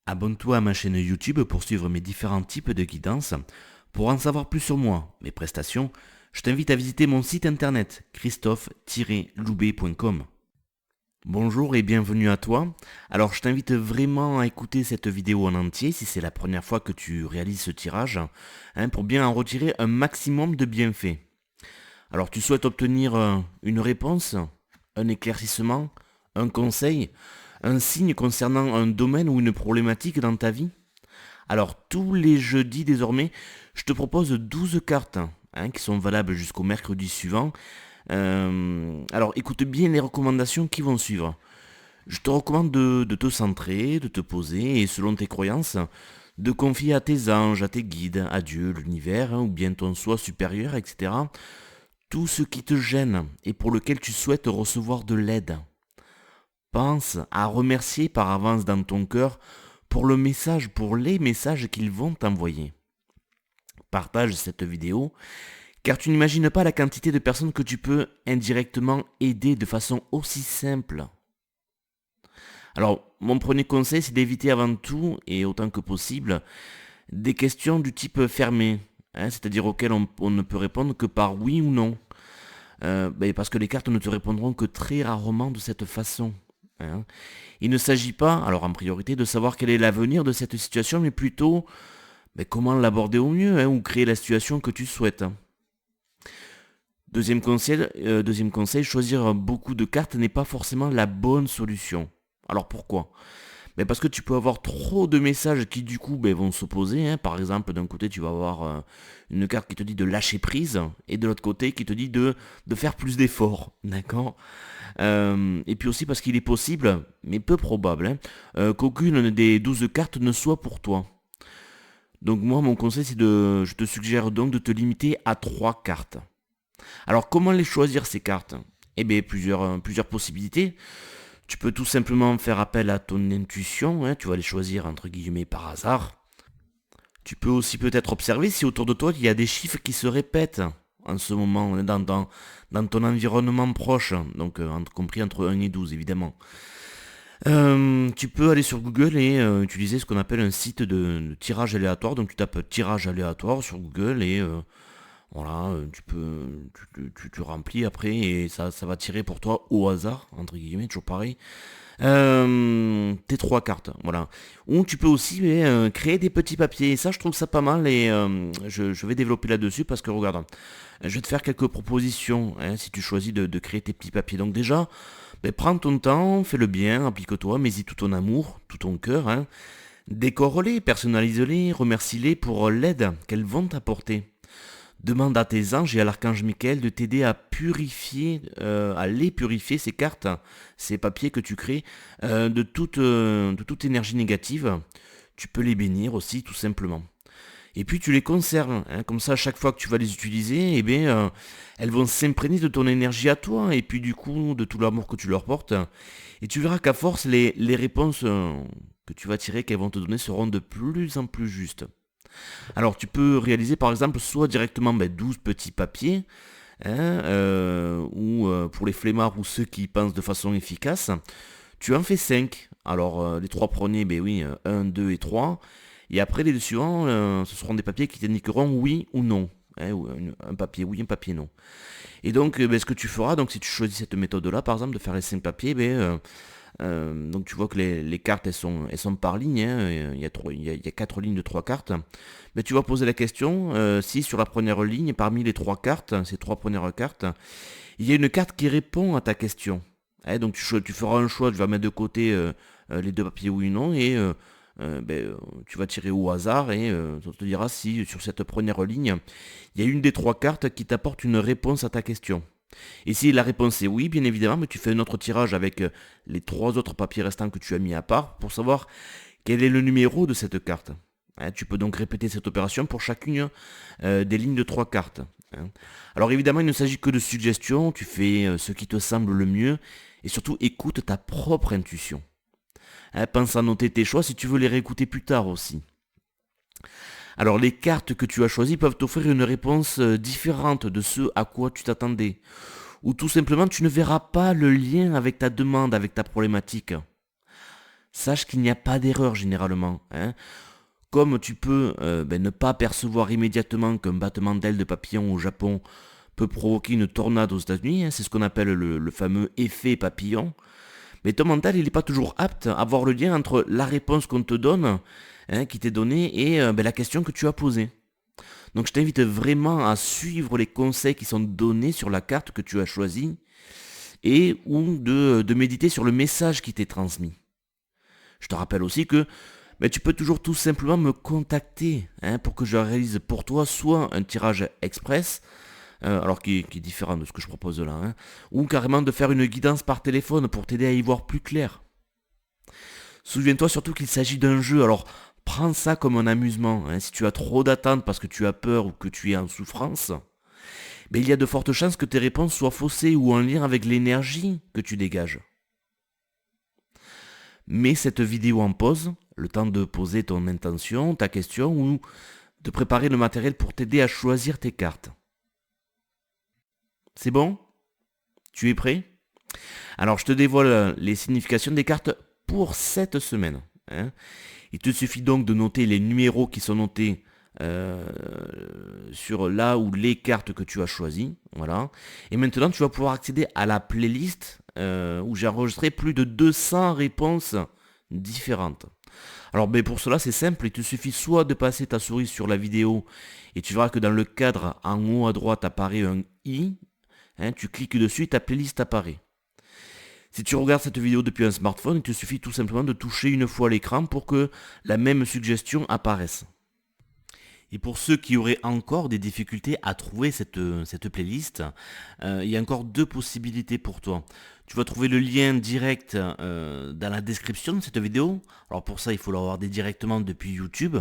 Abonne-toi à ma chaîne YouTube pour suivre mes différents types de guidance. Pour en savoir plus sur moi, mes prestations, je t'invite à visiter mon site internet christophe-loubet.com. Bonjour et bienvenue à toi. Alors je t'invite vraiment à écouter cette vidéo en entier si c'est la première fois que tu réalises ce tirage, pour bien en retirer un maximum de bienfaits. Alors tu souhaites obtenir une réponse, un éclaircissement, un conseil, un signe concernant un domaine ou une problématique dans ta vie? Alors tous les jeudis désormais, je te propose 12 cartes qui sont valables jusqu'au mercredi suivant. Alors écoute bien les recommandations qui vont suivre. Je te recommande de te centrer, de te poser et selon tes croyances, de confier à tes anges, à tes guides, à Dieu, l'univers, ou bien ton soi supérieur, etc. Tout ce qui te gêne et pour lequel tu souhaites recevoir de l'aide. Pense à remercier par avance dans ton cœur pour le message, pour les messages qu'ils vont t'envoyer. Partage cette vidéo, car tu n'imagines pas la quantité de personnes que tu peux indirectement aider de façon aussi simple. Alors, mon premier conseil, c'est d'éviter avant tout, et autant que possible, des questions du type fermé, c'est-à-dire auxquelles on ne peut répondre que par oui ou non. Parce que les cartes ne te répondront que très rarement de cette façon. Il ne s'agit pas, alors en priorité, de savoir quel est l'avenir de cette situation, mais plutôt comment l'aborder au mieux, ou créer la situation que tu souhaites. Deuxième conseil, choisir beaucoup de cartes n'est pas forcément la bonne solution. Alors pourquoi? Parce que tu peux avoir trop de messages qui du coup vont s'opposer. Par exemple, d'un côté tu vas avoir une carte qui te dit de lâcher prise et de l'autre côté qui te dit de faire plus d'efforts. D'accord? Et puis aussi parce qu'il est possible, mais peu probable, qu'aucune des 12 cartes ne soit pour toi. Donc moi mon conseil je te suggère donc de te limiter à 3 cartes. Alors comment les choisir ces cartes? Plusieurs possibilités. Tu peux tout simplement faire appel à ton intuition, tu vas les choisir entre guillemets par hasard. Tu peux aussi peut-être observer si autour de toi il y a des chiffres qui se répètent en ce moment dans ton environnement proche, donc compris entre 1 et 12 évidemment. Tu peux aller sur Google et utiliser ce qu'on appelle un site de tirage aléatoire, donc tu tapes tirage aléatoire sur Google et voilà, tu remplis après et ça va tirer pour toi au hasard, entre guillemets, toujours pareil. Tes 3 cartes, voilà. Ou tu peux aussi créer des petits papiers. Et ça, je trouve ça pas mal et je vais développer là-dessus parce que regarde, je vais te faire quelques propositions si tu choisis de créer tes petits papiers. Donc déjà, prends ton temps, fais-le bien, applique-toi, mets-y tout ton amour, tout ton cœur. Décore-les, personnalise-les, remercie-les pour l'aide qu'elles vont t'apporter. Demande à tes anges et à l'archange Michael de t'aider à purifier, à les purifier, ces cartes, ces papiers que tu crées, de toute énergie négative. Tu peux les bénir aussi, tout simplement. Et puis tu les conserves, comme ça à chaque fois que tu vas les utiliser, elles vont s'imprégner de ton énergie à toi, et puis du coup de tout l'amour que tu leur portes. Et tu verras qu'à force, les réponses que tu vas tirer, qu'elles vont te donner, seront de plus en plus justes. Alors tu peux réaliser par exemple soit directement 12 petits papiers, ou pour les flemmards ou ceux qui pensent de façon efficace, tu en fais 5. Alors les 3 premiers, 1, 2 et 3. Et après les deux suivants, ce seront des papiers qui t'indiqueront oui ou non. Ou un papier oui, un papier non. Et donc ce que tu feras, donc si tu choisis cette méthode-là, par exemple, de faire les 5 papiers, donc tu vois que les cartes elles sont par ligne, il y a 4 lignes de 3 cartes. Mais tu vas poser la question si sur la première ligne, parmi les 3 cartes, ces 3 premières cartes, il y a une carte qui répond à ta question. Donc tu feras un choix, tu vas mettre de côté les 2 papiers oui ou non, et tu vas tirer au hasard et ça te dira si sur cette première ligne, il y a une des 3 cartes qui t'apporte une réponse à ta question. Et si la réponse est oui, bien évidemment, mais tu fais un autre tirage avec les 3 autres papiers restants que tu as mis à part pour savoir quel est le numéro de cette carte. Tu peux donc répéter cette opération pour chacune des lignes de 3 cartes. Alors évidemment, il ne s'agit que de suggestions, tu fais ce qui te semble le mieux, et surtout écoute ta propre intuition. Pense à noter tes choix si tu veux les réécouter plus tard aussi. Alors les cartes que tu as choisies peuvent t'offrir une réponse différente de ce à quoi tu t'attendais. Ou tout simplement tu ne verras pas le lien avec ta demande, avec ta problématique. Sache qu'il n'y a pas d'erreur généralement, hein. Comme tu peux ne pas percevoir immédiatement qu'un battement d'aile de papillon au Japon peut provoquer une tornade aux États-Unis, hein, c'est ce qu'on appelle le fameux effet papillon, mais ton mental il n'est pas toujours apte à voir le lien entre la réponse qu'on te donne, hein, qui t'est donnée, et la question que tu as posée. Donc je t'invite vraiment à suivre les conseils qui sont donnés sur la carte que tu as choisie, et ou de méditer sur le message qui t'est transmis. Je te rappelle aussi que tu peux toujours tout simplement me contacter, hein, pour que je réalise pour toi soit un tirage express, alors qui est différent de ce que je propose là, hein, ou carrément de faire une guidance par téléphone pour t'aider à y voir plus clair. Souviens-toi surtout qu'il s'agit d'un jeu, alors prends ça comme un amusement, hein. Si tu as trop d'attentes parce que tu as peur ou que tu es en souffrance, il y a de fortes chances que tes réponses soient faussées ou en lien avec l'énergie que tu dégages. Mets cette vidéo en pause, le temps de poser ton intention, ta question ou de préparer le matériel pour t'aider à choisir tes cartes. C'est bon? Tu es prêt? Alors je te dévoile les significations des cartes pour cette semaine, hein. Il te suffit donc de noter les numéros qui sont notés sur là ou les cartes que tu as choisies. Voilà. Et maintenant tu vas pouvoir accéder à la playlist où j'ai enregistré plus de 200 réponses différentes. Alors pour cela c'est simple, il te suffit soit de passer ta souris sur la vidéo et tu verras que dans le cadre en haut à droite apparaît un i, hein, tu cliques dessus et ta playlist apparaît. Si tu regardes cette vidéo depuis un smartphone, il te suffit tout simplement de toucher une fois l'écran pour que la même suggestion apparaisse. Et pour ceux qui auraient encore des difficultés à trouver cette playlist, il y a encore deux possibilités pour toi. Tu vas trouver le lien direct dans la description de cette vidéo. Alors pour ça, il faut l'avoir directement depuis YouTube.